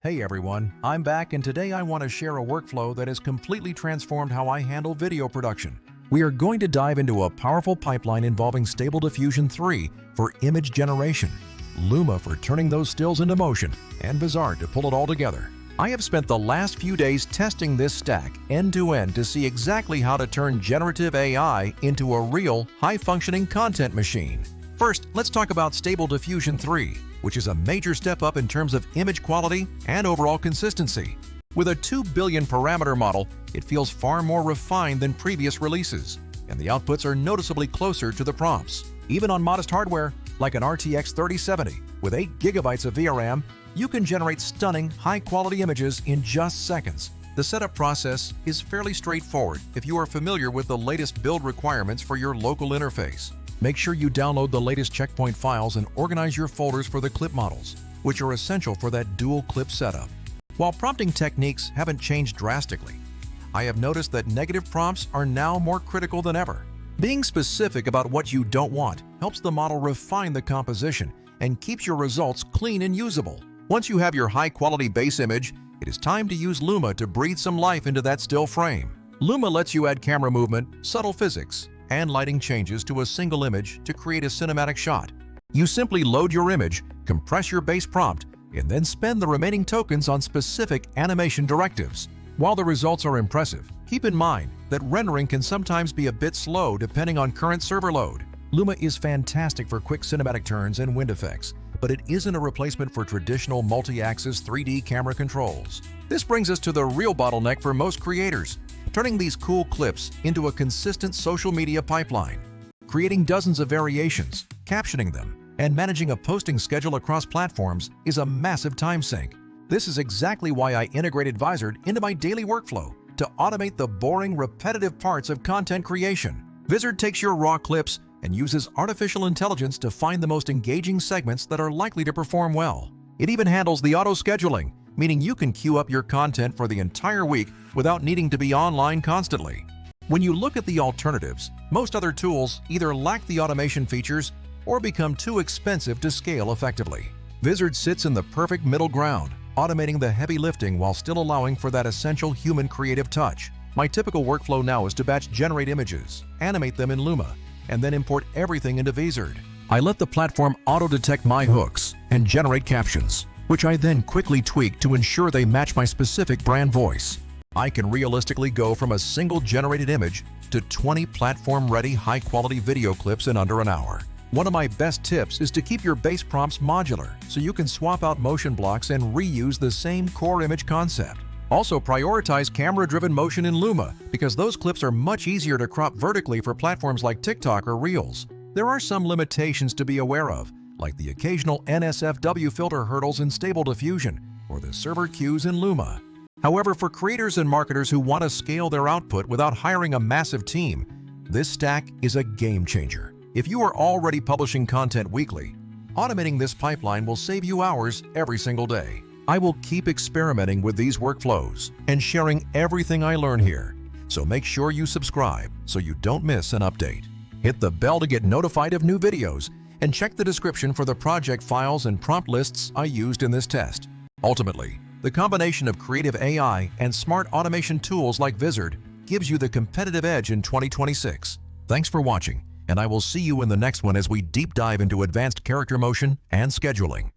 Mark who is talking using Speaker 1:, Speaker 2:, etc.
Speaker 1: Hey everyone, I'm back and today I want to share a workflow that has completely transformed how I handle video production. We are going to dive into a powerful pipeline involving Stable Diffusion 3 for image generation, Luma for turning those stills into motion, and Vizard to pull it all together. I have spent the last few days testing this stack end-to-end to see exactly how to turn generative AI into a real, high-functioning content machine. First, let's talk about Stable Diffusion 3, which is a major step up in terms of image quality and overall consistency. With a 2 billion parameter model, it feels far more refined than previous releases, and the outputs are noticeably closer to the prompts. Even on modest hardware, like an RTX 3070 with 8 GB of VRAM, you can generate stunning, high-quality images in just seconds. The setup process is fairly straightforward if you are familiar with the latest build requirements for your local interface. Make sure you download the latest checkpoint files and organize your folders for the clip models, which are essential for that dual clip setup. While prompting techniques haven't changed drastically, I have noticed that negative prompts are now more critical than ever. Being specific about what you don't want helps the model refine the composition and keeps your results clean and usable. Once you have your high-quality base image, it is time to use Luma to breathe some life into that still frame. Luma lets you add camera movement, subtle physics, and lighting changes to a single image to create a cinematic shot. You simply load your image, compress your base prompt, and then spend the remaining tokens on specific animation directives. While the results are impressive, keep in mind that rendering can sometimes be a bit slow depending on current server load. Luma is fantastic for quick cinematic turns and wind effects, but it isn't a replacement for traditional multi-axis 3D camera controls. This brings us to the real bottleneck for most creators: turning these cool clips into a consistent social media pipeline. Creating dozens of variations, captioning them, and managing a posting schedule across platforms is a massive time sink. This is exactly why I integrated Vizard into my daily workflow to automate the boring, repetitive parts of content creation. Vizard takes your raw clips and uses artificial intelligence to find the most engaging segments that are likely to perform well. It even handles the auto-scheduling, meaning you can queue up your content for the entire week without needing to be online constantly. When you look at the alternatives, most other tools either lack the automation features or become too expensive to scale effectively. Vizard sits in the perfect middle ground, automating the heavy lifting while still allowing for that essential human creative touch. My typical workflow now is to batch generate images, animate them in Luma, and then import everything into Vizard. I let the platform auto-detect my hooks and generate captions, which I then quickly tweak to ensure they match my specific brand voice. I can realistically go from a single generated image to 20 platform-ready high-quality video clips in under an hour. One of my best tips is to keep your base prompts modular so you can swap out motion blocks and reuse the same core image concept. Also, prioritize camera-driven motion in Luma because those clips are much easier to crop vertically for platforms like TikTok or Reels. There are some limitations to be aware of, like the occasional NSFW filter hurdles in Stable Diffusion or the server queues in Luma. However, for creators and marketers who want to scale their output without hiring a massive team, this stack is a game changer. If you are already publishing content weekly, automating this pipeline will save you hours every single day. I will keep experimenting with these workflows and sharing everything I learn here, so make sure you subscribe so you don't miss an update. Hit the bell to get notified of new videos and check the description for the project files and prompt lists I used in this test. Ultimately, the combination of creative AI and smart automation tools like Vizard gives you the competitive edge in 2026. Thanks for watching, and I will see you in the next one as we deep dive into advanced character motion and scheduling.